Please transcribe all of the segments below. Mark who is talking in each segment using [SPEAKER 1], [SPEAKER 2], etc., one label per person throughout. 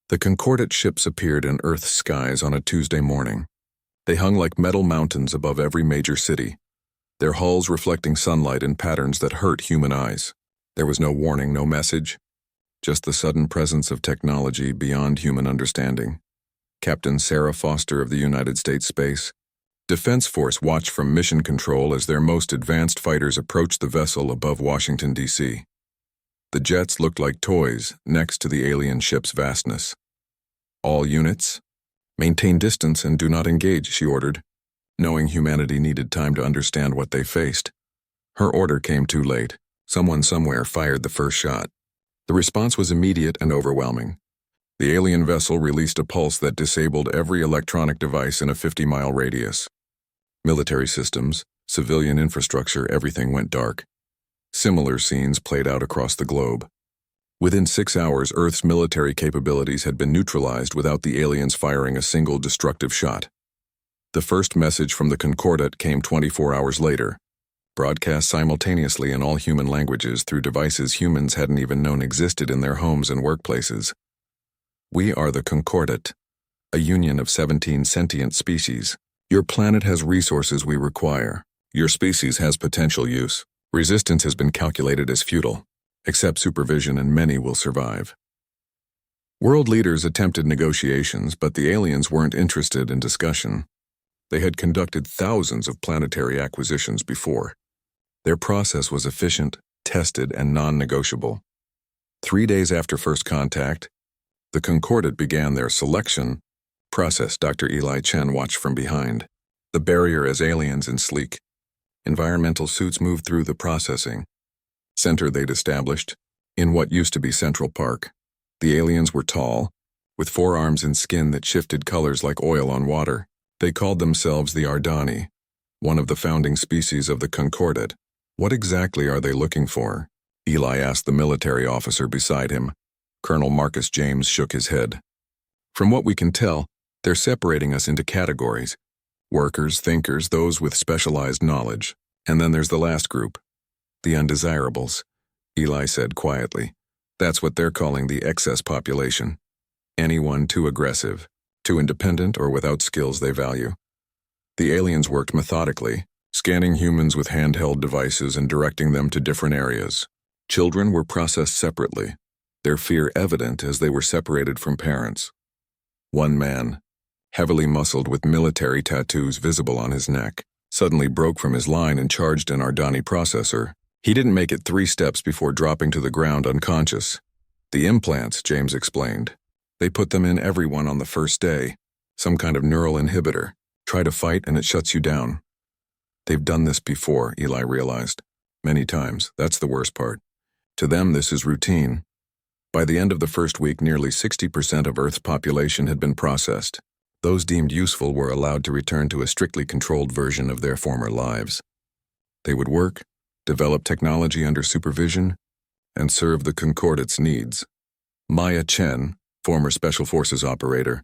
[SPEAKER 1] The Concordat ships appeared in Earth's skies on a Tuesday morning. They hung like metal mountains above every major city, their hulls reflecting sunlight in patterns that hurt human eyes. There was no warning, no message, just the sudden presence of technology beyond human understanding. Captain Sarah Foster of the United States Space Defense Force watched from mission control as their most advanced fighters approached the vessel above Washington, D.C. The jets looked like toys next to the alien ship's vastness. "All units, maintain distance and do not engage," she ordered, knowing humanity needed time to understand what they faced. Her order came too late. Someone somewhere fired the first shot. The response was immediate and overwhelming. The alien vessel released a pulse that disabled every electronic device in a 50-mile radius. Military systems, civilian infrastructure, everything went dark. Similar scenes played out across the globe. Within 6 hours, Earth's military capabilities had been neutralized without the aliens firing a single destructive shot. The first message from the Concordat came 24 hours later, broadcast simultaneously in all human languages through devices humans hadn't even known existed in their homes and workplaces. "We are the Concordat, a union of 17 sentient species. Your planet has resources we require. Your species has potential use. Resistance has been calculated as futile. Accept supervision and many will survive." World leaders attempted negotiations, but the aliens weren't interested in discussion. They had conducted thousands of planetary acquisitions before. Their process was efficient, tested, and non-negotiable. 3 days after first contact, the Concordat began their selection process. Dr. Eli Chen watched from behind, the barrier as aliens in sleek, environmental suits moved through the processing center they'd established in what used to be Central Park. The aliens were tall, with forearms and skin that shifted colors like oil on water. They called themselves the Ardani, one of the founding species of the Concordat. "What exactly are they looking for?" Eli asked the military officer beside him. Colonel Marcus James shook his head. "From what we can tell, they're separating us into categories. Workers, thinkers, those with specialized knowledge. And then there's the last group, the undesirables," Eli said quietly. "That's what they're calling the excess population. Anyone too aggressive, too independent, or without skills they value." The aliens worked methodically, scanning humans with handheld devices and directing them to different areas. Children were processed separately, their fear evident as they were separated from parents. One man, heavily muscled with military tattoos visible on his neck, suddenly broke from his line and charged an Ardani processor. He didn't make it 3 steps before dropping to the ground unconscious. "The implants," James explained. "They put them in everyone on the first day. Some kind of neural inhibitor. Try to fight and it shuts you down." They've done this before, Eli realized. Many times. That's the worst part. To them, this is routine. By the end of the first week, nearly 60% of Earth's population had been processed. Those deemed useful were allowed to return to a strictly controlled version of their former lives. They would work, develop technology under supervision, and serve the Concordat's needs. Maya Chen, former Special Forces operator,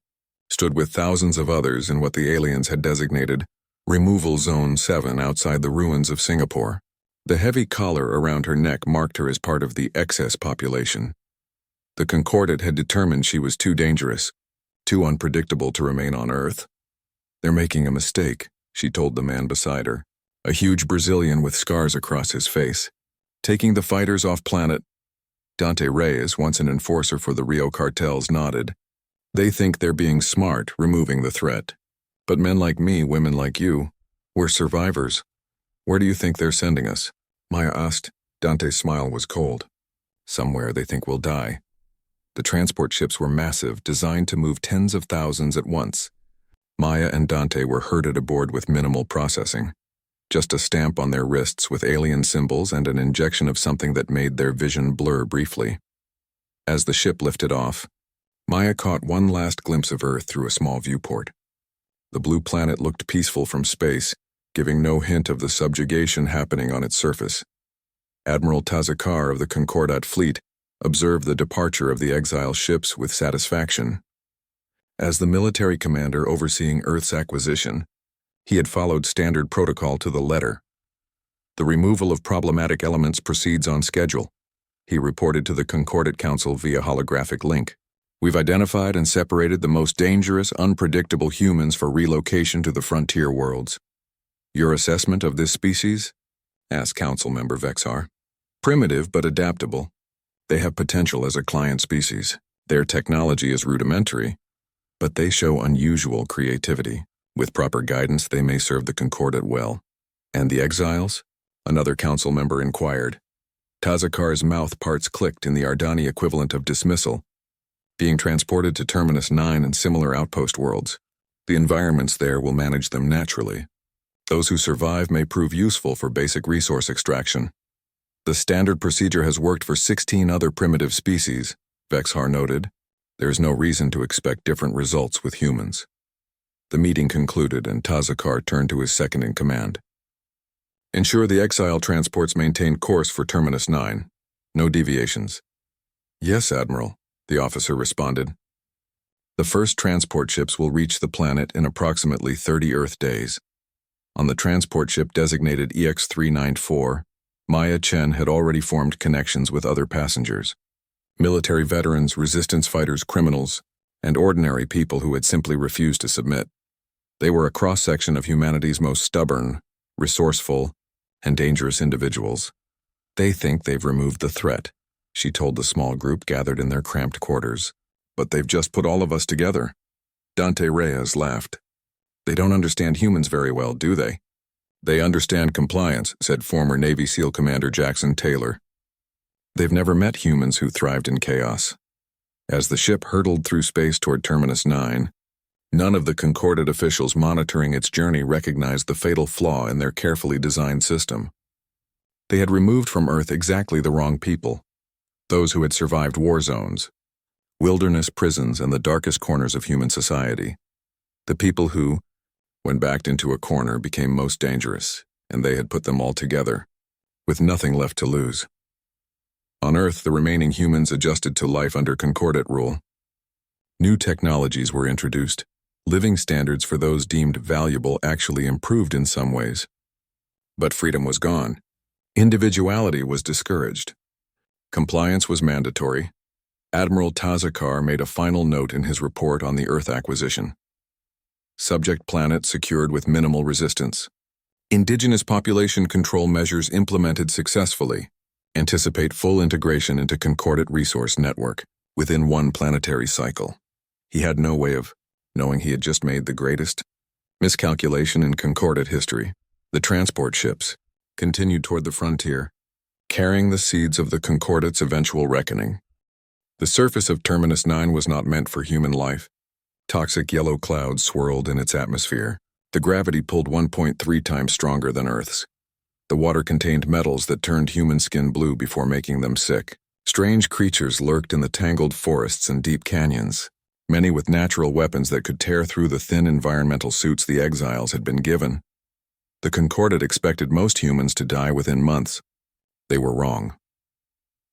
[SPEAKER 1] stood with thousands of others in what the aliens had designated Removal Zone 7 outside the ruins of Singapore. The heavy collar around her neck marked her as part of the excess population. The Concordat had determined she was too dangerous, too unpredictable to remain on Earth. "They're making a mistake," she told the man beside her, a huge Brazilian with scars across his face. "Taking the fighters off planet." Dante Reyes, once an enforcer for the Rio cartels, nodded. "They think they're being smart, removing the threat. But men like me, women like you, we're survivors. Where do you think they're sending us?" Maya asked. Dante's smile was cold. "Somewhere they think we'll die." The transport ships were massive, designed to move tens of thousands at once. Maya and Dante were herded aboard with minimal processing. Just a stamp on their wrists with alien symbols and an injection of something that made their vision blur briefly. As the ship lifted off, Maya caught one last glimpse of Earth through a small viewport. The blue planet looked peaceful from space, giving no hint of the subjugation happening on its surface. Admiral Tazakar of the Concordat fleet observed the departure of the exile ships with satisfaction. As the military commander overseeing Earth's acquisition, he had followed standard protocol to the letter. "The removal of problematic elements proceeds on schedule," he reported to the Concordat Council via holographic link. We've identified and separated the most dangerous, unpredictable humans for relocation to the frontier worlds. Your assessment of this species? Asked Council Member Vexar. Primitive but adaptable. They have potential as a client species. Their technology is rudimentary, but they show unusual creativity. With proper guidance, they may serve the Concordat well. And the exiles? Another council member inquired. Tazakar's mouth parts clicked in the Ardani equivalent of dismissal. Being transported to Terminus 9 and similar outpost worlds, the environments there will manage them naturally. Those who survive may prove useful for basic resource extraction. The standard procedure has worked for 16 other primitive species, Vexar noted. There is no reason to expect different results with humans. The meeting concluded and Tazakar turned to his second-in-command. Ensure the exile transports maintain course for Terminus 9. No deviations. Yes, Admiral, the officer responded. The first transport ships will reach the planet in approximately 30 Earth days. On the transport ship designated EX-394, Maya Chen had already formed connections with other passengers. Military veterans, resistance fighters, criminals, and ordinary people who had simply refused to submit. They were a cross-section of humanity's most stubborn, resourceful, and dangerous individuals. They think they've removed the threat, she told the small group gathered in their cramped quarters. But they've just put all of us together. Dante Reyes laughed. They don't understand humans very well, do they? They understand compliance, said former Navy SEAL Commander Jackson Taylor. They've never met humans who thrived in chaos. As the ship hurtled through space toward Terminus 9, none of the Concordat officials monitoring its journey recognized the fatal flaw in their carefully designed system. They had removed from Earth exactly the wrong people, those who had survived war zones, wilderness prisons, and the darkest corners of human society. The people who, when backed into a corner, became most dangerous, and they had put them all together, with nothing left to lose. On Earth, the remaining humans adjusted to life under Concordat rule. New technologies were introduced. Living standards for those deemed valuable actually improved in some ways. But freedom was gone. Individuality was discouraged. Compliance was mandatory. Admiral Tazakar made a final note in his report on the Earth acquisition. Subject planet secured with minimal resistance. Indigenous population control measures implemented successfully. Anticipate full integration into Concordat resource network within one planetary cycle. He had no way of knowing he had just made the greatest miscalculation in Concordat history. The transport ships continued toward the frontier, carrying the seeds of the Concordat's eventual reckoning. The surface of Terminus 9 was not meant for human life. Toxic yellow clouds swirled in its atmosphere. The gravity pulled 1.3 times stronger than Earth's. The water contained metals that turned human skin blue before making them sick. Strange creatures lurked in the tangled forests and deep canyons, many with natural weapons that could tear through the thin environmental suits the exiles had been given. The Concordat expected most humans to die within months. They were wrong.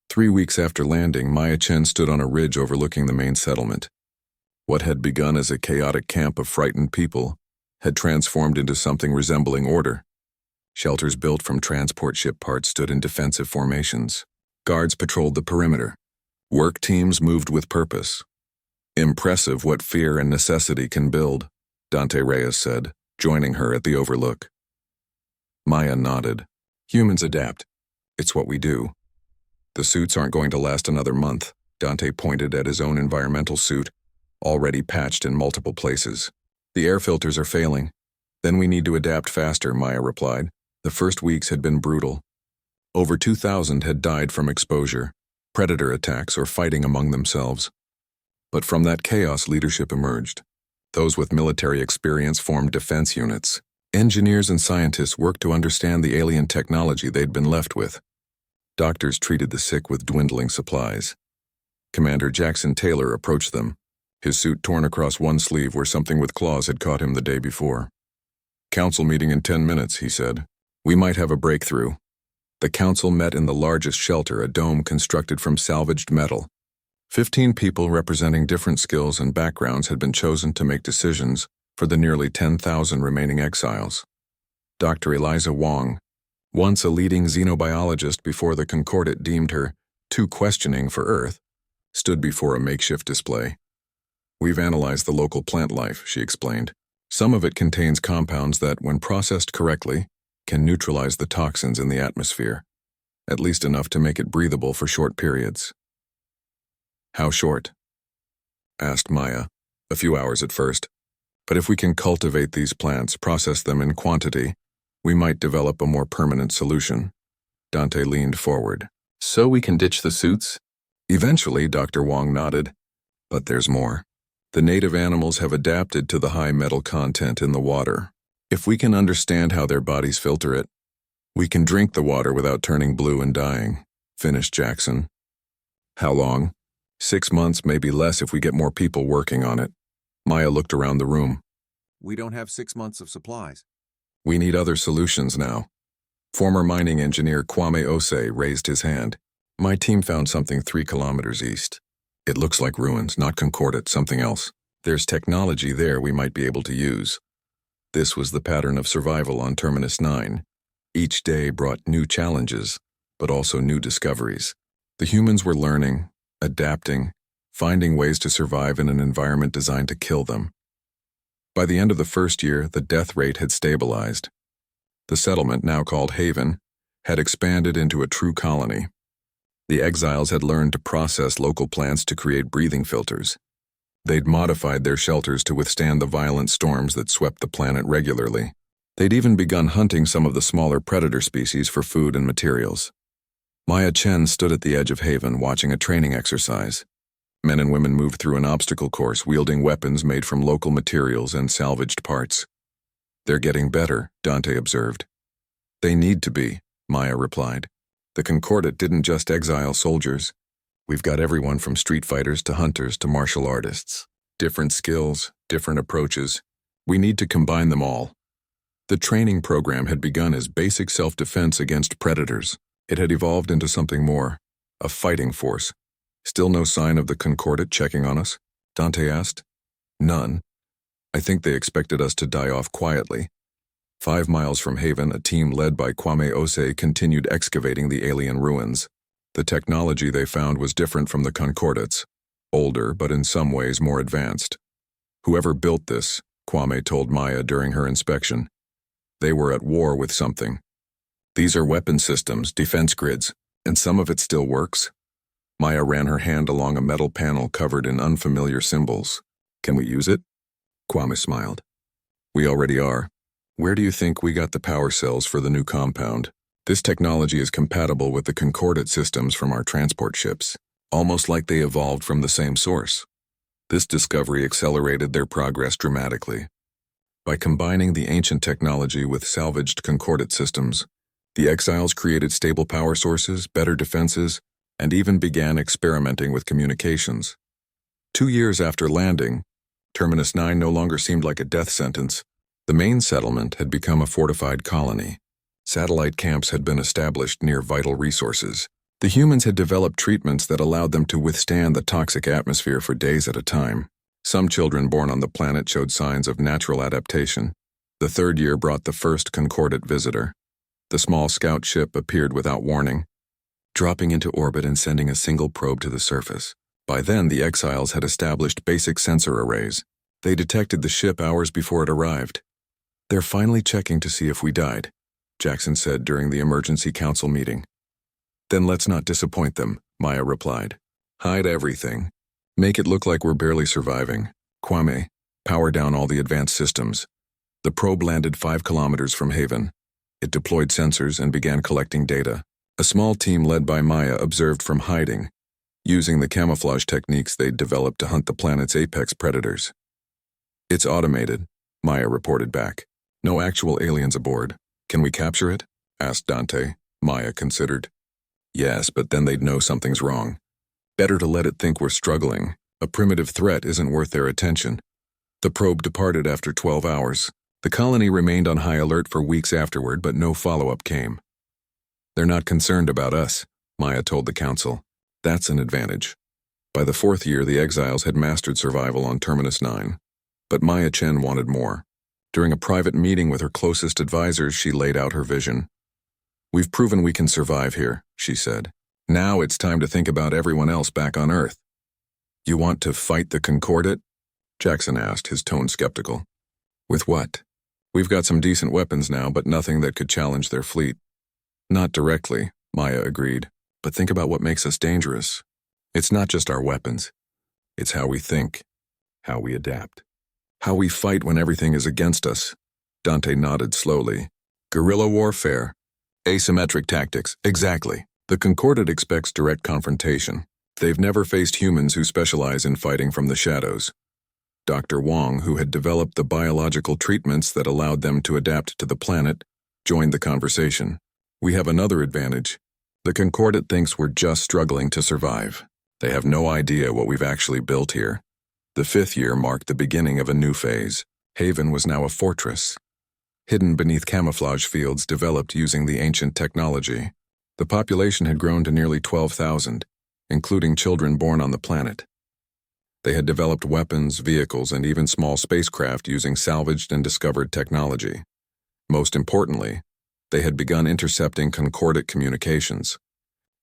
[SPEAKER 1] 3 weeks after landing, Maya Chen stood on a ridge overlooking the main settlement. What had begun as a chaotic camp of frightened people had transformed into something resembling order. Shelters built from transport ship parts stood in defensive formations. Guards patrolled the perimeter. Work teams moved with purpose. Impressive what fear and necessity can build, Dante Reyes said, joining her at the overlook. Maya nodded. Humans adapt. It's what we do. The suits aren't going to last another month. Dante pointed at his own environmental suit, already patched in multiple places. The air filters are failing. Then we need to adapt faster, Maya replied. The first weeks had been brutal. Over 2,000 had died from exposure, predator attacks, or fighting among themselves. But from that chaos, leadership emerged. Those with military experience formed defense units. Engineers and scientists worked to understand the alien technology they'd been left with. Doctors treated the sick with dwindling supplies. Commander Jackson Taylor approached them, his suit torn across one sleeve where something with claws had caught him the day before. Council meeting in 10 minutes, he said. We might have a breakthrough. The council met in the largest shelter, a dome constructed from salvaged metal. 15 people representing different skills and backgrounds had been chosen to make decisions for the nearly 10,000 remaining exiles. Dr. Eliza Wong, once a leading xenobiologist before the Concordat deemed her too questioning for Earth, stood before a makeshift display. We've analyzed the local plant life, she explained. Some of it contains compounds that, when processed correctly, can neutralize the toxins in the atmosphere, at least enough to make it breathable for short periods. How short? Asked Maya. A few hours at first. But if we can cultivate these plants, process them in quantity, we might develop a more permanent solution. Dante leaned forward. So we can ditch the suits? Eventually, Dr. Wong nodded. But there's more. The native animals have adapted to the high metal content in the water. If we can understand how their bodies filter it, we can drink the water without turning blue and dying, finished Jackson. How long? 6 months, maybe less if we get more people working on it. Maya looked around the room.
[SPEAKER 2] We don't have 6 months of supplies.
[SPEAKER 1] We need other solutions now. Former mining engineer Kwame Osei raised his hand. My team found something 3 kilometers east. It looks like ruins, not concordate, something else. There's technology there we might be able to use. This was the pattern of survival on Terminus 9. Each day brought new challenges, but also new discoveries. The humans were learning, adapting, finding ways to survive in an environment designed to kill them. By the end of the first year, the death rate had stabilized. The settlement, now called Haven, had expanded into a true colony. The exiles had learned to process local plants to create breathing filters. They'd modified their shelters to withstand the violent storms that swept the planet regularly. They'd even begun hunting some of the smaller predator species for food and materials. Maya Chen stood at the edge of Haven watching a training exercise. Men and women moved through an obstacle course wielding weapons made from local materials and salvaged parts. They're getting better, Dante observed. They need to be, Maya replied. The Concordat didn't just exile soldiers. We've got everyone from street fighters to hunters to martial artists. Different skills, different approaches. We need to combine them all. The training program had begun as basic self-defense against predators. It had evolved into something more, a fighting force. Still no sign of the Concordat checking on us? Dante asked. None. I think they expected us to die off quietly. 5 miles from Haven, a team led by Kwame Osei continued excavating the alien ruins. The technology they found was different from the Concordats, older but in some ways more advanced. Whoever built this, Kwame told Maya during her inspection, they were at war with something. These are weapon systems, defense grids, and some of it still works. Maya ran her hand along a metal panel covered in unfamiliar symbols. Can we use it? Kwame smiled. We already are. Where do you think we got the power cells for the new compound? This technology is compatible with the Concordat systems from our transport ships, almost like they evolved from the same source. This discovery accelerated their progress dramatically. By combining the ancient technology with salvaged Concordat systems, the exiles created stable power sources, better defenses, and even began experimenting with communications. 2 years after landing, Terminus 9 no longer seemed like a death sentence. The main settlement had become a fortified colony. Satellite camps had been established near vital resources. The humans had developed treatments that allowed them to withstand the toxic atmosphere for days at a time. Some children born on the planet showed signs of natural adaptation. The 3rd year brought the first Concordat visitor. The small scout ship appeared without warning, dropping into orbit and sending a single probe to the surface. By then, the exiles had established basic sensor arrays. They detected the ship hours before it arrived. They're finally checking to see if we died, Jackson said during the emergency council meeting. Then let's not disappoint them, Maya replied. Hide everything. Make it look like we're barely surviving. Kwame, power down all the advanced systems. The probe landed 5 kilometers from Haven. It deployed sensors and began collecting data. A small team led by Maya observed from hiding, using the camouflage techniques they'd developed to hunt the planet's apex predators. It's automated, Maya reported back. No actual aliens aboard. Can we capture it? Asked Dante. Maya considered. Yes, but then they'd know something's wrong. Better to let it think we're struggling. A primitive threat isn't worth their attention. The probe departed after 12 hours. The colony remained on high alert for weeks afterward, but no follow-up came. They're not concerned about us, Maya told the council. That's an advantage. By the 4th year, the exiles had mastered survival on Terminus 9. But Maya Chen wanted more. During a private meeting with her closest advisors, she laid out her vision. We've proven we can survive here, she said. Now it's time to think about everyone else back on Earth. You want to fight the Concordat? Jackson asked, his tone skeptical. With what? We've got some decent weapons now, but nothing that could challenge their fleet. Not directly, Maya agreed, but think about what makes us dangerous. It's not just our weapons. It's how we think, how we adapt, how we fight when everything is against us. Dante nodded slowly. Guerrilla warfare. Asymmetric tactics, exactly. The Concordat expects direct confrontation. They've never faced humans who specialize in fighting from the shadows. Dr. Wong, who had developed the biological treatments that allowed them to adapt to the planet, joined the conversation. We have another advantage. The Concordat thinks we're just struggling to survive. They have no idea what we've actually built here. The 5th year marked the beginning of a new phase. Haven was now a fortress, hidden beneath camouflage fields developed using the ancient technology. The population had grown to nearly 12,000, including children born on the planet. They had developed weapons, vehicles, and even small spacecraft using salvaged and discovered technology. Most importantly, they had begun intercepting Concordat communications.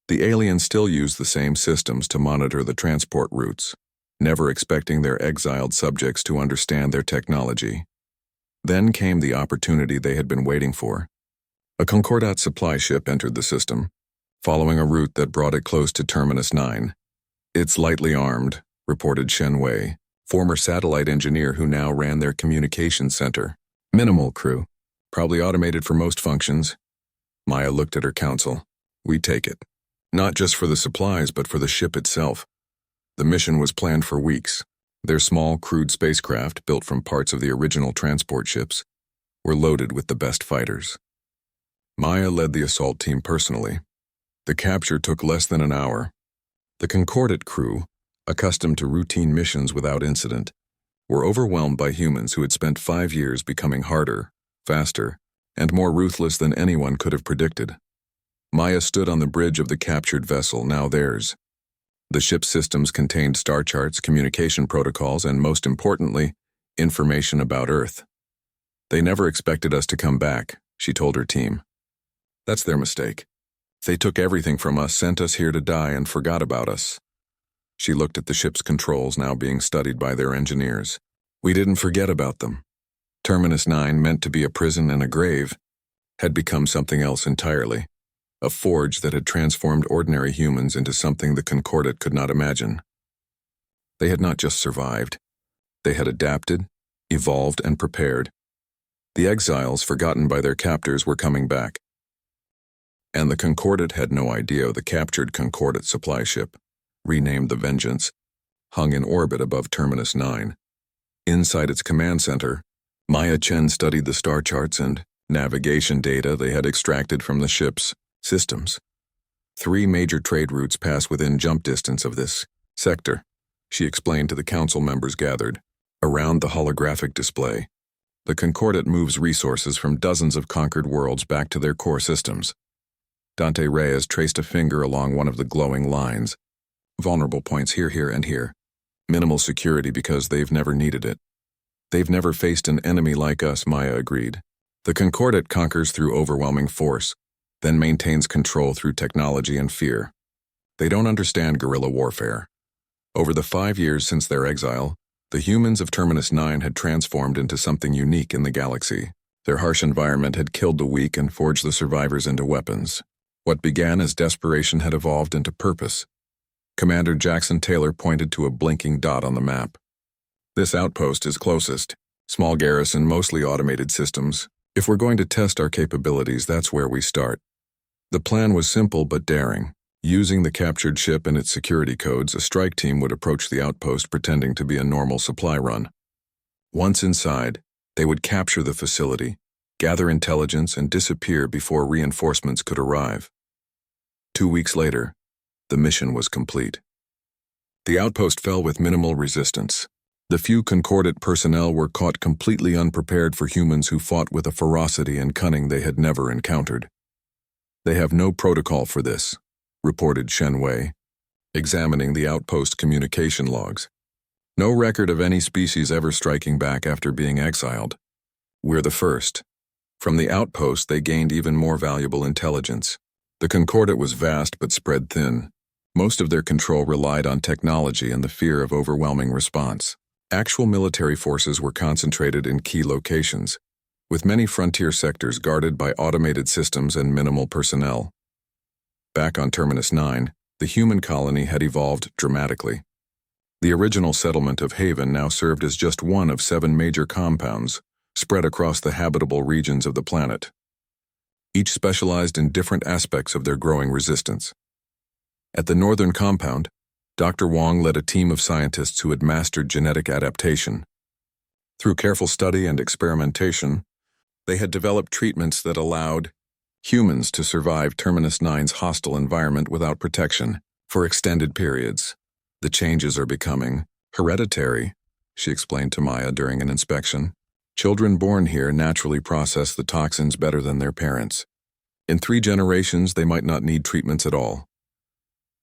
[SPEAKER 1] The aliens still used the same systems to monitor the transport routes, never expecting their exiled subjects to understand their technology. Then came the opportunity they had been waiting for. A Concordat supply ship entered the system, following a route that brought it close to Terminus 9. It's lightly armed, reported Shen Wei, former satellite engineer who now ran their communications center. Minimal crew, probably automated for most functions. Maya looked at her counsel. We take it. Not just for the supplies, but for the ship itself. The mission was planned for weeks. Their small, crude spacecraft, built from parts of the original transport ships, were loaded with the best fighters. Maya led the assault team personally. The capture took less than an hour. The Concordat crew, accustomed to routine missions without incident, were overwhelmed by humans who had spent 5 years becoming harder, faster, and more ruthless than anyone could have predicted. Maya stood on the bridge of the captured vessel, now theirs. The ship's systems contained star charts, communication protocols, and most importantly, information about Earth. They never expected us to come back, she told her team. That's their mistake. They took everything from us, sent us here to die, and forgot about us. She looked at the ship's controls now being studied by their engineers. We didn't forget about them. Terminus 9, meant to be a prison and a grave, had become something else entirely. A forge that had transformed ordinary humans into something the Concordat could not imagine. They had not just survived. They had adapted, evolved, and prepared. The exiles, forgotten by their captors, were coming back. And the Concordat had no idea the captured Concordat supply ship, renamed the Vengeance, hung in orbit above Terminus 9. Inside its command center, Maya Chen studied the star charts and navigation data they had extracted from the ship's systems. 3 major trade routes pass within jump distance of this sector, she explained to the council members gathered. Around the holographic display, the Concordat moves resources from dozens of conquered worlds back to their core systems. Dante Reyes traced a finger along one of the glowing lines. Vulnerable points here, and here. Minimal security because they've never needed it. They've never faced an enemy like us, Maya agreed. The Concordat conquers through overwhelming force, then maintains control through technology and fear. They don't understand guerrilla warfare. Over the 5 years since their exile, the humans of Terminus 9 had transformed into something unique in the galaxy. Their harsh environment had killed the weak and forged the survivors into weapons. What began as desperation had evolved into purpose. Commander Jackson Taylor pointed to a blinking dot on the map. This outpost is closest. Small garrison, mostly automated systems. If we're going to test our capabilities, that's where we start. The plan was simple but daring. Using the captured ship and its security codes, a strike team would approach the outpost pretending to be a normal supply run. Once inside, they would capture the facility, gather intelligence, and disappear before reinforcements could arrive. 2 weeks later, the mission was complete. The outpost fell with minimal resistance. The few Concordat personnel were caught completely unprepared for humans who fought with a ferocity and cunning they had never encountered. They have no protocol for this, reported Shen Wei, examining the outpost communication logs. No record of any species ever striking back after being exiled. We're the first. From the outpost, they gained even more valuable intelligence. The Concordat was vast but spread thin. Most of their control relied on technology and the fear of overwhelming response. Actual military forces were concentrated in key locations, with many frontier sectors guarded by automated systems and minimal personnel. Back on Terminus 9, the human colony had evolved dramatically. The original settlement of Haven now served as just one of 7 major compounds spread across the habitable regions of the planet. Each specialized in different aspects of their growing resistance. At the northern compound, Dr. Wong led a team of scientists who had mastered genetic adaptation. Through careful study and experimentation, they had developed treatments that allowed humans to survive Terminus 9's hostile environment without protection for extended periods. The changes are becoming hereditary, she explained to Maya during an inspection. Children born here naturally process the toxins better than their parents. In 3 generations, they might not need treatments at all.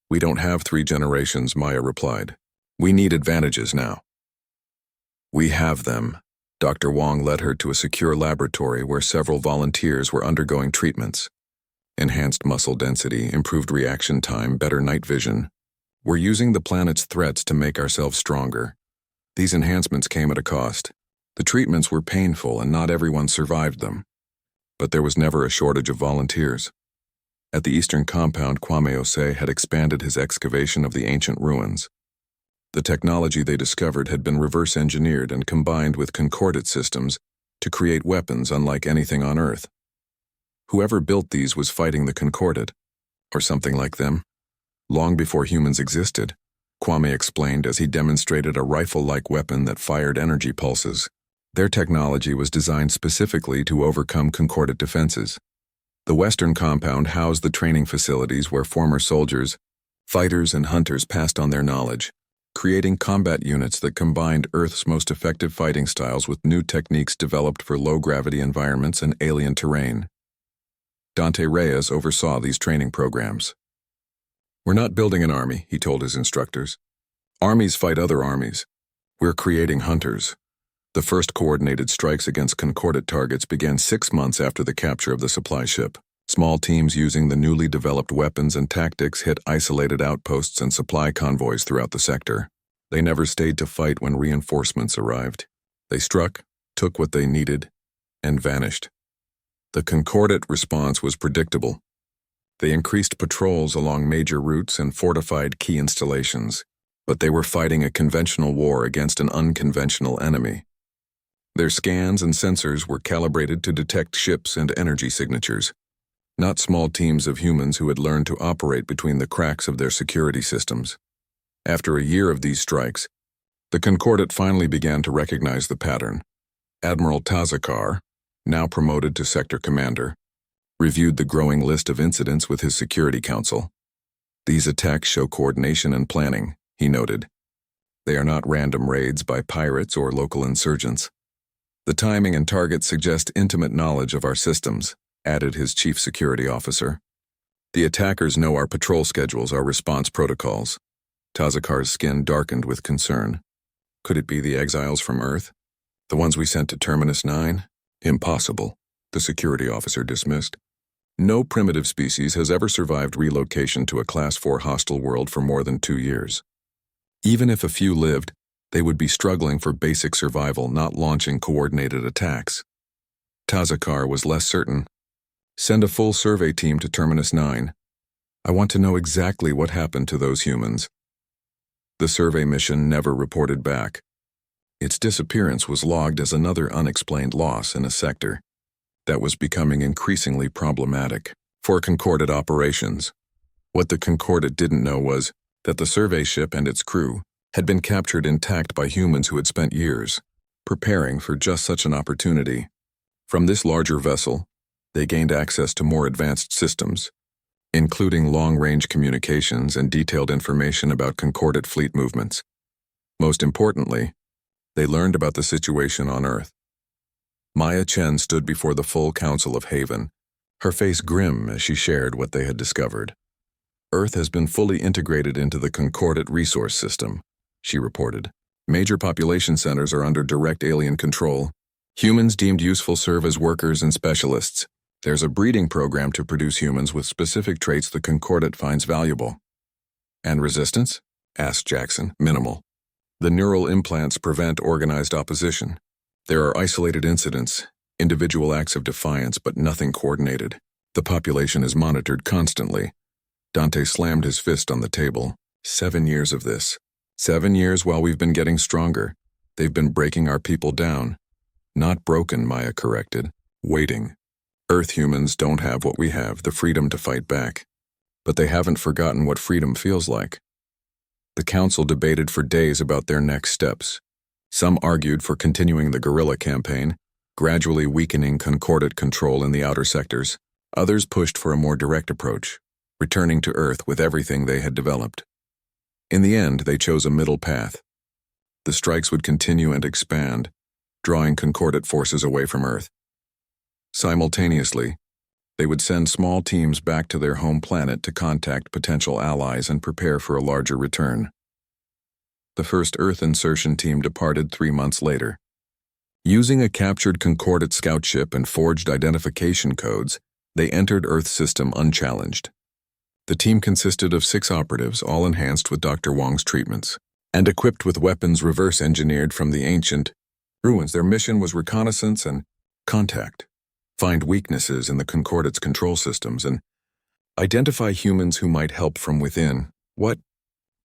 [SPEAKER 1] We don't have 3 generations, Maya replied. We need advantages now. We have them. Dr. Wong led her to a secure laboratory where several volunteers were undergoing treatments. Enhanced muscle density, improved reaction time, better night vision. We're using the planet's threats to make ourselves stronger. These enhancements came at a cost. The treatments were painful and not everyone survived them. But there was never a shortage of volunteers. At the eastern compound, Kwame Osei had expanded his excavation of the ancient ruins. The technology they discovered had been reverse-engineered and combined with concordate systems to create weapons unlike anything on Earth. Whoever built these was fighting the concordate, or something like them. Long before humans existed, Kwame explained as he demonstrated a rifle-like weapon that fired energy pulses. Their technology was designed specifically to overcome concordate defenses. The western compound housed the training facilities where former soldiers, fighters, and hunters passed on their knowledge, creating combat units that combined Earth's most effective fighting styles with new techniques developed for low-gravity environments and alien terrain. Dante Reyes oversaw these training programs. We're not building an army, he told his instructors. Armies fight other armies. We're creating hunters. The first coordinated strikes against concordate targets began 6 months after the capture of the supply ship. Small teams using the newly developed weapons and tactics hit isolated outposts and supply convoys throughout the sector. They never stayed to fight when reinforcements arrived. They struck, took what they needed, and vanished. The concordate response was predictable. They increased patrols along major routes and fortified key installations, but they were fighting a conventional war against an unconventional enemy. Their scans and sensors were calibrated to detect ships and energy signatures, not small teams of humans who had learned to operate between the cracks of their security systems. After a year of these strikes, the concordate finally began to recognize the pattern. Admiral Tazakar, now promoted to sector commander, reviewed the growing list of incidents with his security council. These attacks show coordination and planning, he noted. They are not random raids by pirates or local insurgents. The timing and targets suggest intimate knowledge of our systems, added his chief security officer. The attackers know our patrol schedules, our response protocols. Tazakar's skin darkened with concern. Could it be the exiles from Earth? The ones we sent to Terminus 9? Impossible, the security officer dismissed. No primitive species has ever survived relocation to a Class 4 hostile world for more than 2 years. Even if a few lived, they would be struggling for basic survival, not launching coordinated attacks. Tazakar was less certain. Send a full survey team to Terminus 9. I want to know exactly what happened to those humans. The survey mission never reported back. Its disappearance was logged as another unexplained loss in a sector that was becoming increasingly problematic for concordate operations. What the concordate didn't know was that the survey ship and its crew had been captured intact by humans who had spent years preparing for just such an opportunity. From this larger vessel, they gained access to more advanced systems, including long-range communications and detailed information about concordate fleet movements. Most importantly, they learned about the situation on Earth. Maya Chen stood before the full council of Haven, her face grim as she shared what they had discovered. Earth has been fully integrated into the concordate resource system, she reported. Major population centers are under direct alien control. Humans deemed useful serve as workers and specialists. There's a breeding program to produce humans with specific traits the concordate finds valuable. And resistance? Asked Jackson. Minimal. The neural implants prevent organized opposition. There are isolated incidents, individual acts of defiance, but nothing coordinated. The population is monitored constantly. Dante slammed his fist on the table. 7 years of this. 7 years while we've been getting stronger. They've been breaking our people down. Not broken, Maya corrected. Waiting. Earth humans don't have what we have, the freedom to fight back. But they haven't forgotten what freedom feels like. The council debated for days about their next steps. Some argued for continuing the guerrilla campaign, gradually weakening concordate control in the outer sectors. Others pushed for a more direct approach, returning to Earth with everything they had developed. In the end, they chose a middle path. The strikes would continue and expand, drawing concordate forces away from Earth. Simultaneously, they would send small teams back to their home planet to contact potential allies and prepare for a larger return. The first Earth insertion team departed 3 months later. Using a captured concordate scout ship and forged identification codes, they entered Earth's system unchallenged. The team consisted of 6 operatives, all enhanced with Dr. Wong's treatments, and equipped with weapons reverse-engineered from the ancient ruins. Their mission was reconnaissance and contact, find weaknesses in the Concordate's control systems, and identify humans who might help from within. What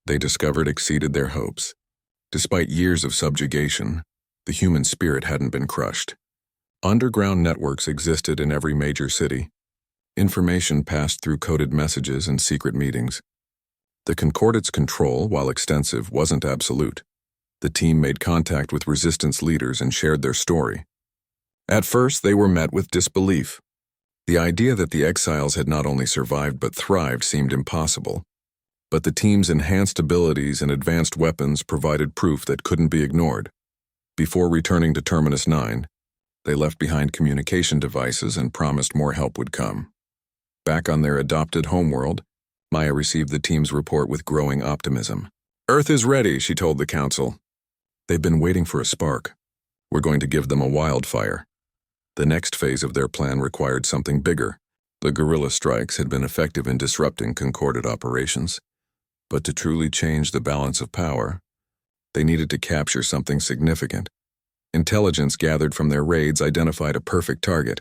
[SPEAKER 1] they discovered exceeded their hopes. Despite years of subjugation, the human spirit hadn't been crushed. Underground networks existed in every major city. Information passed through coded messages and secret meetings. The Concordate's control, while extensive, wasn't absolute. The team made contact with resistance leaders and shared their story. At first, they were met with disbelief. The idea that the exiles had not only survived but thrived seemed impossible. But the team's enhanced abilities and advanced weapons provided proof that couldn't be ignored. Before returning to Terminus 9, they left behind communication devices and promised more help would come. Back on their adopted homeworld, Maya received the team's report with growing optimism. "Earth is ready," she told the council. "They've been waiting for a spark. We're going to give them a wildfire." The next phase of their plan required something bigger. The guerrilla strikes had been effective in disrupting concordate operations. But to truly change the balance of power, they needed to capture something significant. Intelligence gathered from their raids identified a perfect target.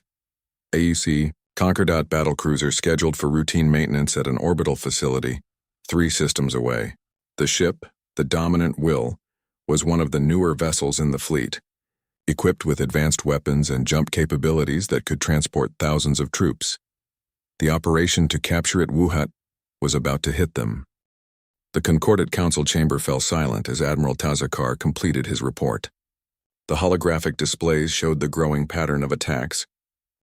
[SPEAKER 1] AUC Concordat battlecruiser scheduled for routine maintenance at an orbital facility 3 systems away. The ship, the Dominant Will, was one of the newer vessels in the fleet, equipped with advanced weapons and jump capabilities that could transport thousands of troops. The operation to capture it Wuhat was about to hit them. The Concordate Council chamber fell silent as Admiral Tazakar completed his report. The holographic displays showed the growing pattern of attacks.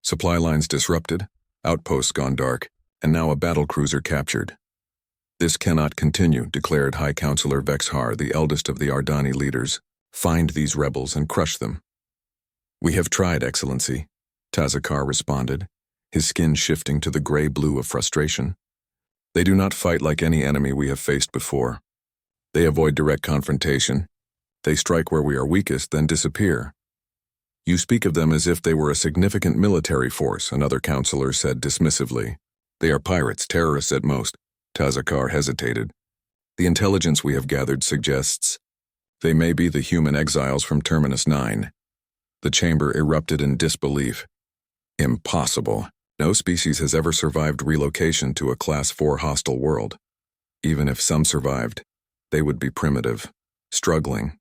[SPEAKER 1] Supply lines disrupted, outposts gone dark, and now a battlecruiser captured. "This cannot continue," declared High Counselor Vexhar, the eldest of the Ardani leaders. "Find these rebels and crush them." "We have tried, Excellency," Tazakar responded, his skin shifting to the gray-blue of frustration. "They do not fight like any enemy we have faced before. They avoid direct confrontation. They strike where we are weakest, then disappear." "You speak of them as if they were a significant military force," another counselor said dismissively. "They are pirates, terrorists at most." Tazakar hesitated. "The intelligence we have gathered suggests they may be the human exiles from Terminus 9. The chamber erupted in disbelief. "Impossible. No species has ever survived relocation to a Class 4 hostile world. Even if some survived, they would be primitive, struggling."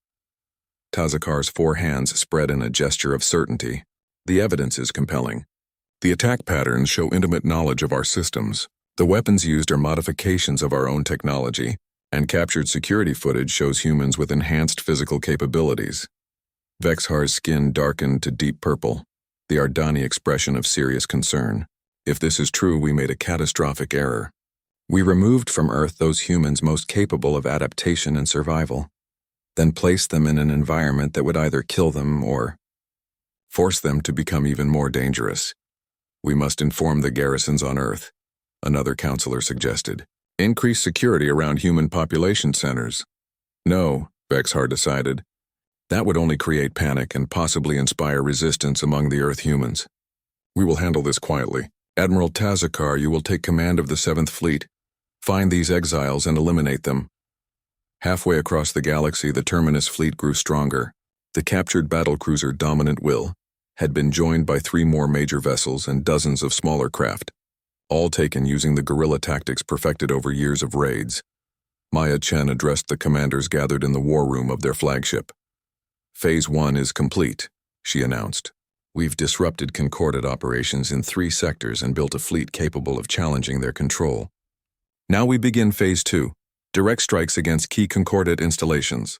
[SPEAKER 1] Tazakar's 4 hands spread in a gesture of certainty. "The evidence is compelling. The attack patterns show intimate knowledge of our systems. The weapons used are modifications of our own technology, and captured security footage shows humans with enhanced physical capabilities." Vexhar's skin darkened to deep purple, the Ardani expression of serious concern. "If this is true, we made a catastrophic error. We removed from Earth those humans most capable of adaptation and survival, then placed them in an environment that would either kill them or force them to become even more dangerous. We must inform the garrisons on Earth," another counselor suggested. "Increase security around human population centers." "No," Vexhar decided. "That would only create panic and possibly inspire resistance among the Earth humans. We will handle this quietly. Admiral Tazakar, you will take command of the 7th Fleet. Find these exiles and eliminate them. Halfway across the galaxy, the Terminus fleet grew stronger. The captured battlecruiser Dominant Will had been joined by 3 more major vessels and dozens of smaller craft, all taken using the guerrilla tactics perfected over years of raids. Maya Chen addressed the commanders gathered in the war room of their flagship. Phase 1 is complete, she announced. We've disrupted Concordat operations in 3 sectors and built a fleet capable of challenging their control. Now we begin Phase 2, direct strikes against key Concordat installations.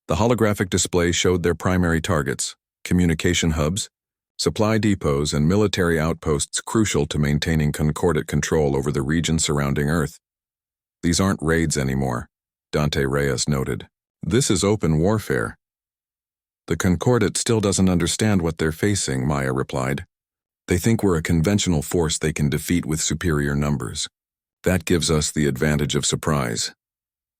[SPEAKER 1] The holographic display showed their primary targets: communication hubs, supply depots, and military outposts crucial to maintaining Concordat control over the region surrounding Earth. These aren't raids anymore, Dante Reyes noted. This is open warfare. The Concordat still doesn't understand what they're facing, Maya replied. They think we're a conventional force they can defeat with superior numbers. That gives us the advantage of surprise.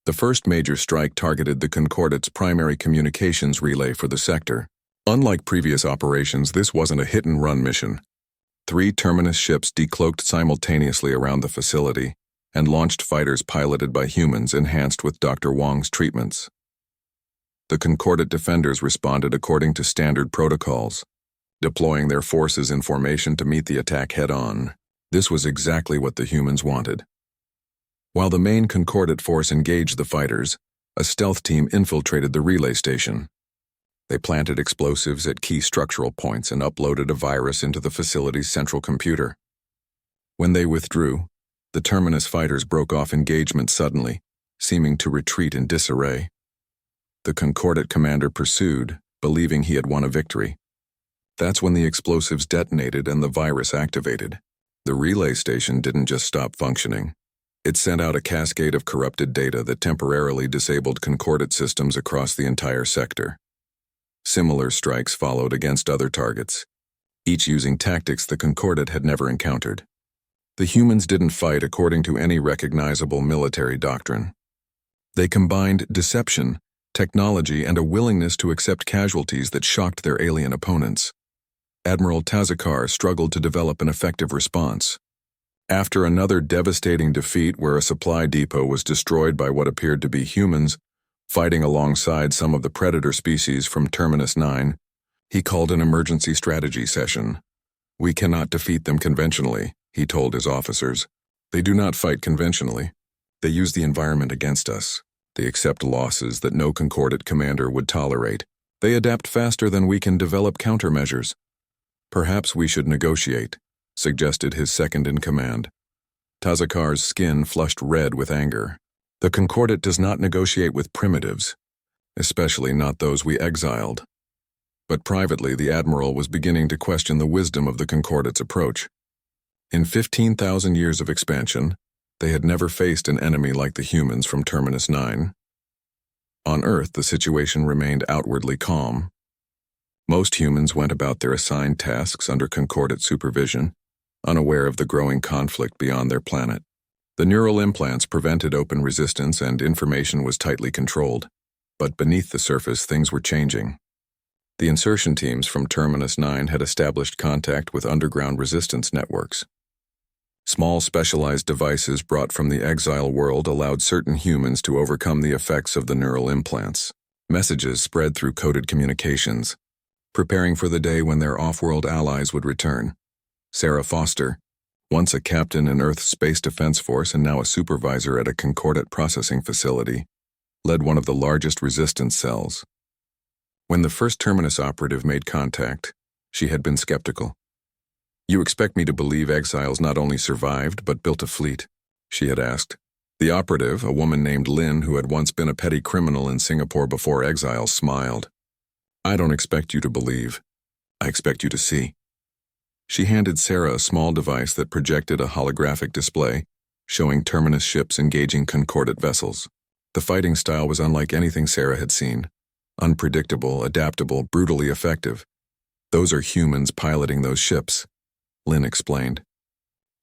[SPEAKER 1] The first major strike targeted the Concordat's primary communications relay for the sector. Unlike previous operations, this wasn't a hit-and-run mission. 3 Terminus ships decloaked simultaneously around the facility and launched fighters piloted by humans enhanced with Dr. Wong's treatments. The Concordat defenders responded according to standard protocols, deploying their forces in formation to meet the attack head-on. This was exactly what the humans wanted. While the main Concordat force engaged the fighters, a stealth team infiltrated the relay station. They planted explosives at key structural points and uploaded a virus into the facility's central computer. When they withdrew, the Terminus fighters broke off engagement suddenly, seeming to retreat in disarray. The Concordat commander pursued, believing he had won a victory. That's when the explosives detonated and the virus activated. The relay station didn't just stop functioning. It sent out a cascade of corrupted data that temporarily disabled Concordat systems across the entire sector. Similar strikes followed against other targets, each using tactics the Concordat had never encountered. The humans didn't fight according to any recognizable military doctrine. They combined deception, technology, and a willingness to accept casualties that shocked their alien opponents. Admiral Tazakar struggled to develop an effective response. After another devastating defeat where a supply depot was destroyed by what appeared to be humans, fighting alongside some of the predator species from Terminus 9, he called an emergency strategy session. We cannot defeat them conventionally, he told his officers. They do not fight conventionally. They use the environment against us. They accept losses that no Concordat commander would tolerate. They adapt faster than we can develop countermeasures. Perhaps we should negotiate, suggested his second-in-command. Tazakar's skin flushed red with anger. The Concordat does not negotiate with primitives, especially not those we exiled. But privately, the Admiral was beginning to question the wisdom of the Concordat's approach. In 15,000 years of expansion, they had never faced an enemy like the humans from Terminus 9. On Earth, the situation remained outwardly calm. Most humans went about their assigned tasks under Concordat supervision, unaware of the growing conflict beyond their planet. The neural implants prevented open resistance and information was tightly controlled. But beneath the surface, things were changing. The insertion teams from Terminus 9 had established contact with underground resistance networks. Small specialized devices brought from the exile world allowed certain humans to overcome the effects of the neural implants. Messages spread through coded communications, preparing for the day when their off-world allies would return. Sarah Foster, once a captain in Earth's Space Defense Force and now a supervisor at a Concordat processing facility, led one of the largest resistance cells. When the first Terminus operative made contact, she had been skeptical. "You expect me to believe exiles not only survived but built a fleet?" she had asked. The operative, a woman named Lin who had once been a petty criminal in Singapore before exile, smiled. "I don't expect you to believe. I expect you to see." She handed Sarah a small device that projected a holographic display, showing Terminus ships engaging Concordat vessels. The fighting style was unlike anything Sarah had seen. Unpredictable, adaptable, brutally effective. "Those are humans piloting those ships," Lin explained.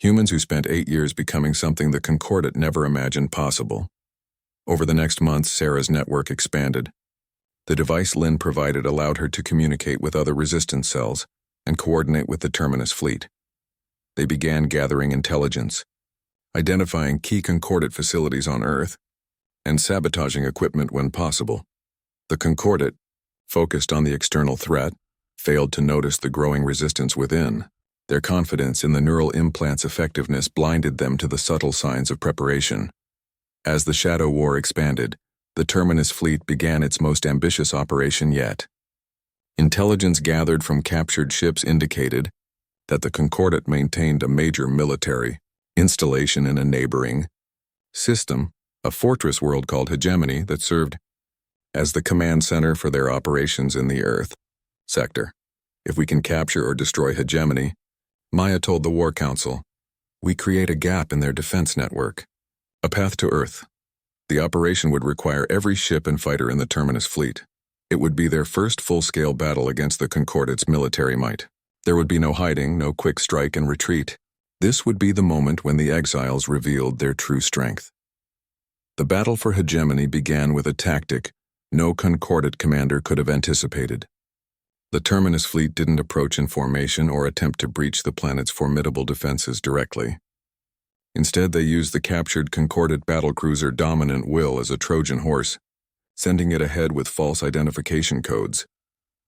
[SPEAKER 1] Humans who spent 8 years becoming something the Concordat never imagined possible. Over the next months, Sarah's network expanded. The device Lin provided allowed her to communicate with other resistance cells and coordinate with the Terminus fleet. They began gathering intelligence, identifying key Concordat facilities on Earth, and sabotaging equipment when possible. The Concordat, focused on the external threat, failed to notice the growing resistance within. Their confidence in the neural implant's effectiveness blinded them to the subtle signs of preparation. As the Shadow War expanded, the Terminus fleet began its most ambitious operation yet. Intelligence gathered from captured ships indicated that the Concordat maintained a major military installation in a neighboring system, a fortress world called Hegemony that served as the command center for their operations in the Earth sector. If we can capture or destroy Hegemony, Maya told the War Council, we create a gap in their defense network. A path to Earth. The operation would require every ship and fighter in the Terminus fleet. It would be their first full-scale battle against the Concordat's military might. There would be no hiding, no quick strike and retreat. This would be the moment when the exiles revealed their true strength. The battle for Hegemony began with a tactic no Concordat commander could have anticipated. The Terminus fleet didn't approach in formation or attempt to breach the planet's formidable defenses directly. Instead, they used the captured Concordat battlecruiser Dominant Will as a Trojan horse, sending it ahead with false identification codes.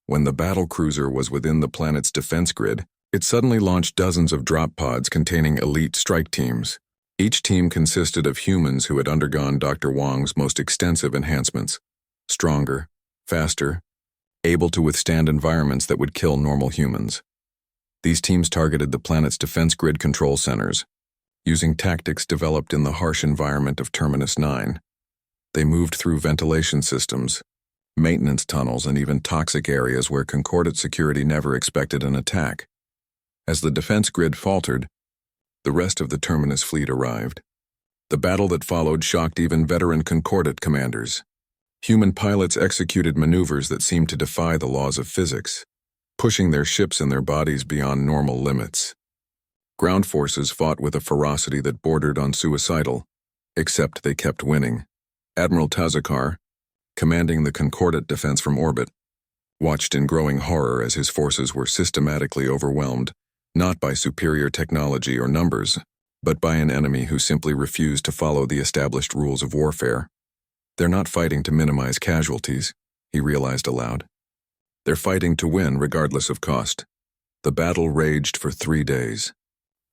[SPEAKER 1] When the battlecruiser was within the planet's defense grid, it suddenly launched dozens of drop pods containing elite strike teams. Each team consisted of humans who had undergone Dr. Wong's most extensive enhancements. Stronger, faster, able to withstand environments that would kill normal humans. These teams targeted the planet's defense grid control centers, using tactics developed in the harsh environment of Terminus 9. They moved through ventilation systems, maintenance tunnels, and even toxic areas where Concordat security never expected an attack. As the defense grid faltered, the rest of the Terminus fleet arrived. The battle that followed shocked even veteran Concordat commanders. Human pilots executed maneuvers that seemed to defy the laws of physics, pushing their ships and their bodies beyond normal limits. Ground forces fought with a ferocity that bordered on suicidal, except they kept winning. Admiral Tazakar, commanding the Concordat defense from orbit, watched in growing horror as his forces were systematically overwhelmed, not by superior technology or numbers, but by an enemy who simply refused to follow the established rules of warfare. They're not fighting to minimize casualties, he realized aloud. They're fighting to win regardless of cost. The battle raged for 3 days.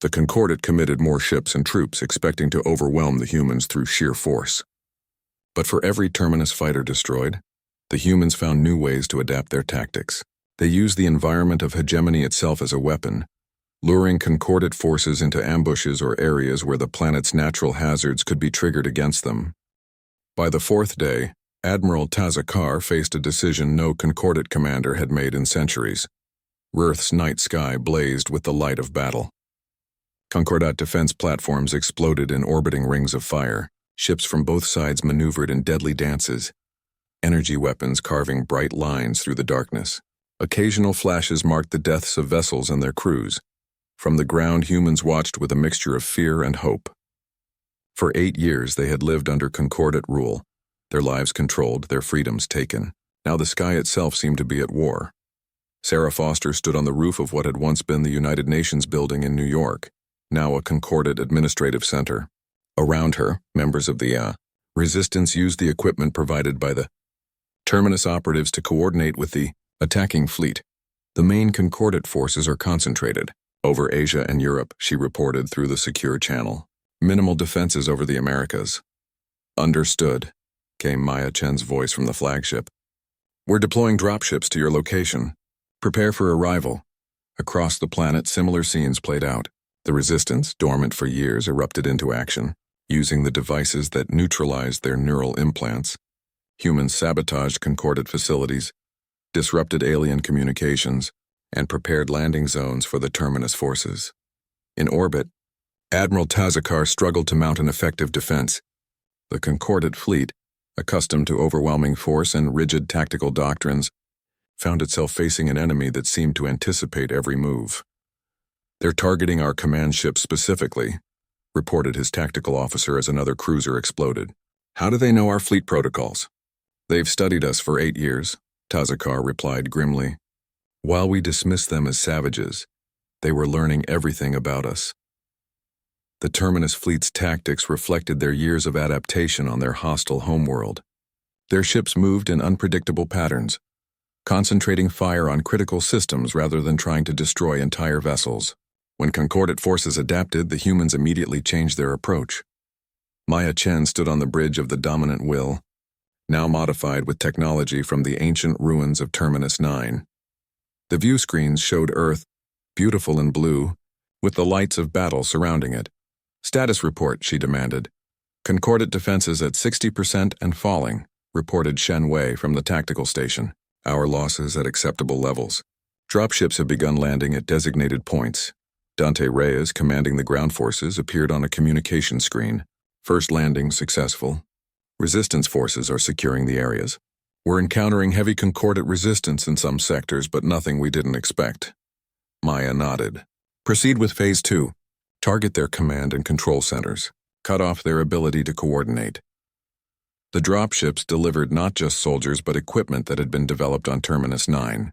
[SPEAKER 1] The Concordat committed more ships and troops, expecting to overwhelm the humans through sheer force. But for every Terminus fighter destroyed, the humans found new ways to adapt their tactics. They used the environment of Hegemony itself as a weapon, luring Concordat forces into ambushes or areas where the planet's natural hazards could be triggered against them. By the 4th day, Admiral Tazakar faced a decision no Concordat commander had made in centuries. Earth's night sky blazed with the light of battle. Concordat defense platforms exploded in orbiting rings of fire. Ships from both sides maneuvered in deadly dances, energy weapons carving bright lines through the darkness. Occasional flashes marked the deaths of vessels and their crews. From the ground, humans watched with a mixture of fear and hope. For 8 years, they had lived under Concordat rule, their lives controlled, their freedoms taken. Now the sky itself seemed to be at war. Sarah Foster stood on the roof of what had once been the United Nations building in New York, now a Concordat administrative center. Around her, members of the resistance used the equipment provided by the Terminus operatives to coordinate with the attacking fleet. The main Concordat forces are concentrated over Asia and Europe, she reported through the secure channel. Minimal defenses over the Americas. Understood, came Maya Chen's voice from the flagship. We're deploying dropships to your location. Prepare for arrival. Across the planet, similar scenes played out. The resistance, dormant for years, erupted into action, using the devices that neutralized their neural implants. Humans sabotaged Concordat facilities, disrupted alien communications, and prepared landing zones for the Terminus forces. In orbit, Admiral Tazakar struggled to mount an effective defense. The Concordat fleet, accustomed to overwhelming force and rigid tactical doctrines, found itself facing an enemy that seemed to anticipate every move. They're targeting our command ship specifically, reported his tactical officer as another cruiser exploded. How do they know our fleet protocols? They've studied us for 8 years, Tazakar replied grimly. While we dismissed them as savages, they were learning everything about us. The Terminus fleet's tactics reflected their years of adaptation on their hostile homeworld. Their ships moved in unpredictable patterns, concentrating fire on critical systems rather than trying to destroy entire vessels. When Concordat forces adapted, the humans immediately changed their approach. Maya Chen stood on the bridge of the Dominant Will, now modified with technology from the ancient ruins of Terminus 9. The view screens showed Earth, beautiful in blue, with the lights of battle surrounding it. "Status report," she demanded. "Concordat defenses at 60% and falling," reported Shen Wei from the tactical station. "Our losses at acceptable levels. Dropships have begun landing at designated points." Dante Reyes, commanding the ground forces, appeared on a communication screen. "First landing successful. Resistance forces are securing the areas. We're encountering heavy Concordat resistance in some sectors, but nothing we didn't expect." Maya nodded. "Proceed with Phase 2. Target their command and control centers. Cut off their ability to coordinate." The dropships delivered not just soldiers but equipment that had been developed on Terminus 9.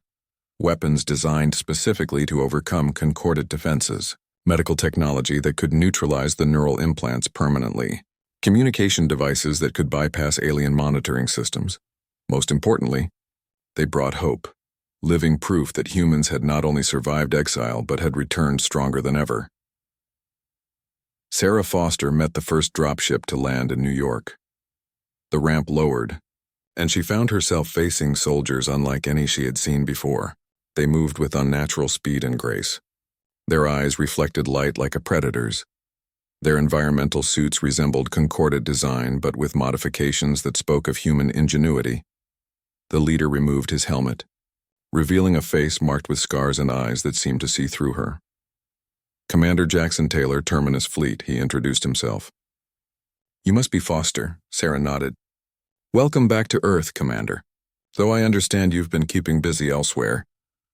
[SPEAKER 1] Weapons designed specifically to overcome Concordat defenses. Medical technology that could neutralize the neural implants permanently. Communication devices that could bypass alien monitoring systems. Most importantly, they brought hope. Living proof that humans had not only survived exile but had returned stronger than ever. Sarah Foster met the first dropship to land in New York. The ramp lowered, and she found herself facing soldiers unlike any she had seen before. They moved with unnatural speed and grace. Their eyes reflected light like a predator's. Their environmental suits resembled Concordat design but with modifications that spoke of human ingenuity. The leader removed his helmet, revealing a face marked with scars and eyes that seemed to see through her. "Commander Jackson Taylor, Terminus Fleet," he introduced himself. "You must be Foster," Sarah nodded. "Welcome back to Earth, Commander. Though I understand you've been keeping busy elsewhere."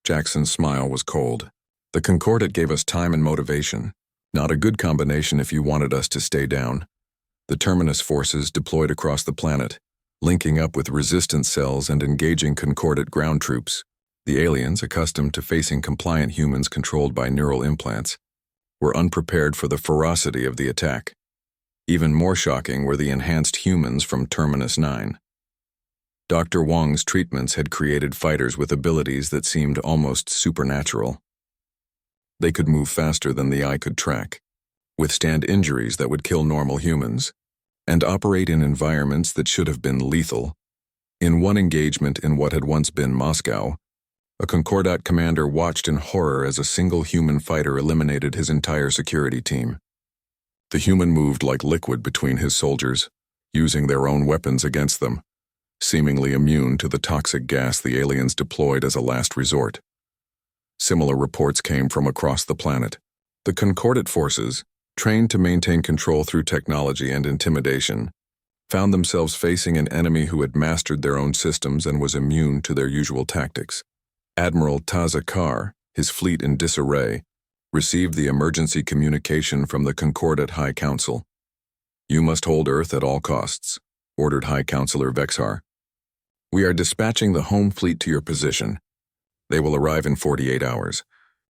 [SPEAKER 1] Jackson's smile was cold. "The Concordat gave us time and motivation. Not a good combination if you wanted us to stay down. The Terminus forces deployed across the planet, linking up with resistance cells and engaging Concordat ground troops. The aliens, accustomed to facing compliant humans controlled by neural implants, were unprepared for the ferocity of the attack. Even more shocking were the enhanced humans from Terminus 9. Dr. Wong's treatments had created fighters with abilities that seemed almost supernatural. They could move faster than the eye could track, withstand injuries that would kill normal humans, and operate in environments that should have been lethal. In one engagement in what had once been Moscow, a Concordat commander watched in horror as a single human fighter eliminated his entire security team. The human moved like liquid between his soldiers, using their own weapons against them, seemingly immune to the toxic gas the aliens deployed as a last resort. Similar reports came from across the planet. The Concordat forces, trained to maintain control through technology and intimidation, found themselves facing an enemy who had mastered their own systems and was immune to their usual tactics. Admiral Taza Kar, his fleet in disarray, received the emergency communication from the Concordat High Council. "You must hold Earth at all costs," ordered High Counselor Vexar. "We are dispatching the home fleet to your position. They will arrive in 48 hours.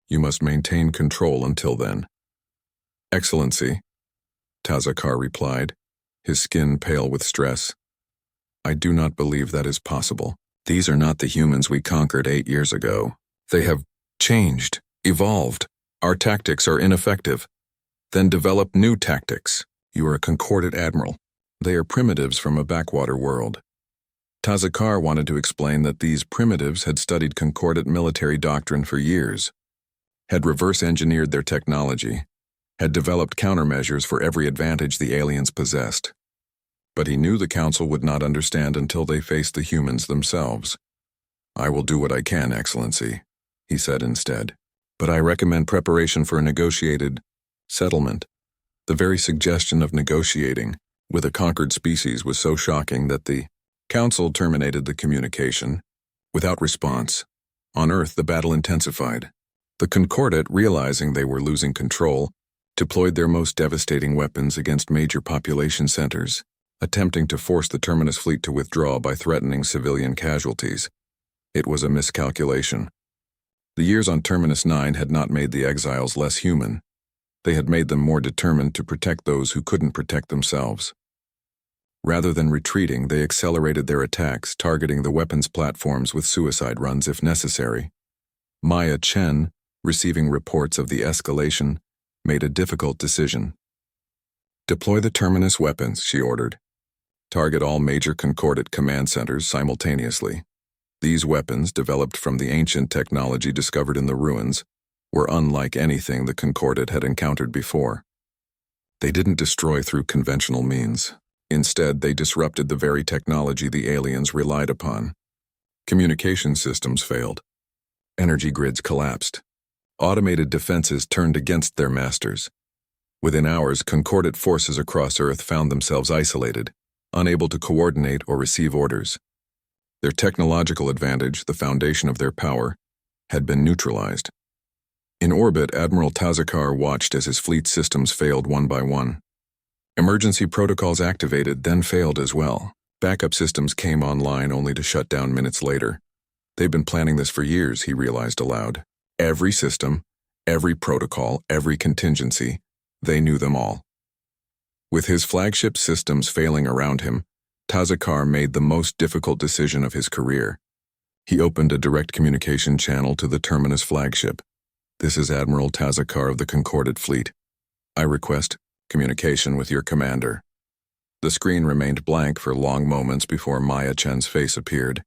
[SPEAKER 1] You must maintain control until then." "Excellency," Tazakar replied, his skin pale with stress. "I do not believe that is possible. These are not the humans we conquered 8 years ago. They have changed, evolved. Our tactics are ineffective. Then develop new tactics. You are a Concordat admiral. They are primitives from a backwater world." Tazakar wanted to explain that these primitives had studied Concordat military doctrine for years, had reverse-engineered their technology, had developed countermeasures for every advantage the aliens possessed. But he knew the Council would not understand until they faced the humans themselves. "I will do what I can, Excellency," he said instead. "But I recommend preparation for a negotiated settlement." The very suggestion of negotiating with a conquered species was so shocking that the Council terminated the communication. Without response, on Earth the battle intensified. The Concordat, realizing they were losing control, deployed their most devastating weapons against major population centers, attempting to force the Terminus fleet to withdraw by threatening civilian casualties. It was a miscalculation. The years on Terminus 9 had not made the exiles less human. They had made them more determined to protect those who couldn't protect themselves. Rather than retreating, they accelerated their attacks, targeting the weapons platforms with suicide runs if necessary. Maya Chen, receiving reports of the escalation, made a difficult decision. "Deploy the terminus weapons," she ordered. "Target all major Concordat command centers simultaneously." These weapons, developed from the ancient technology discovered in the ruins, were unlike anything the Concordat had encountered before. They didn't destroy through conventional means. Instead, they disrupted the very technology the aliens relied upon. Communication systems failed. Energy grids collapsed. Automated defenses turned against their masters. Within hours, Concordat forces across Earth found themselves isolated, unable to coordinate or receive orders. Their technological advantage, the foundation of their power, had been neutralized. In orbit, Admiral Tazakar watched as his fleet systems failed one by one. Emergency protocols activated, then failed as well. Backup systems came online only to shut down minutes later. They've been planning this for years, he realized aloud. Every system, every protocol, every contingency, they knew them all. With his flagship systems failing around him, Tazakar made the most difficult decision of his career. He opened a direct communication channel to the Terminus flagship. "This is Admiral Tazakar of the Concordat fleet. I request communication with your commander." The screen remained blank for long moments before Maya Chen's face appeared.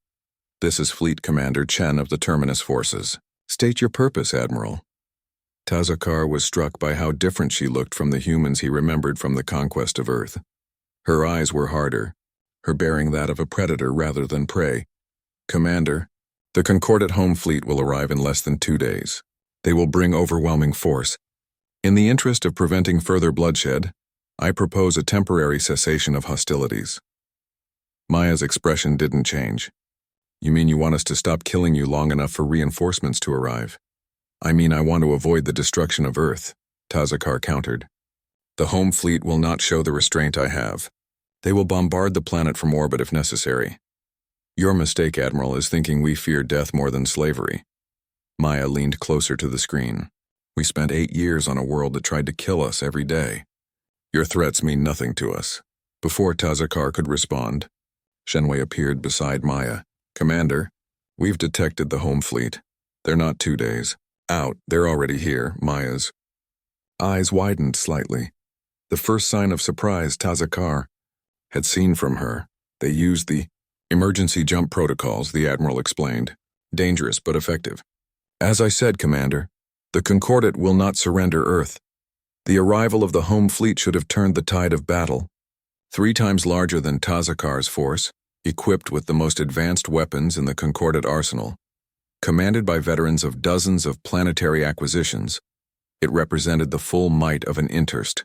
[SPEAKER 1] "This is Fleet Commander Chen of the Terminus forces. State your purpose, Admiral." Tazakar was struck by how different she looked from the humans he remembered from the conquest of Earth. Her eyes were harder, her bearing that of a predator rather than prey. "Commander, the Concordat home fleet will arrive in less than 2 days. They will bring overwhelming force. In the interest of preventing further bloodshed, I propose a temporary cessation of hostilities." Maya's expression didn't change. "You mean you want us to stop killing you long enough for reinforcements to arrive?" "I mean I want to avoid the destruction of Earth," Tazakar countered. "The home fleet will not show the restraint I have. They will bombard the planet from orbit if necessary." "Your mistake, Admiral, is thinking we fear death more than slavery." Maya leaned closer to the screen. "We spent 8 years on a world that tried to kill us every day. Your threats mean nothing to us." Before Tazakar could respond, Shenwei appeared beside Maya. "Commander, we've detected the home fleet. They're not 2 days out. They're already here." Maya's eyes widened slightly. The first sign of surprise Tazakar had seen from her. "They used the emergency jump protocols," the Admiral explained. "Dangerous but effective." "As I said, Commander, the Concordat will not surrender Earth. The arrival of the home fleet should have turned the tide of battle. 3 times larger than Tazakar's force, equipped with the most advanced weapons in the Concordat arsenal, commanded by veterans of dozens of planetary acquisitions, it represented the full might of an interst.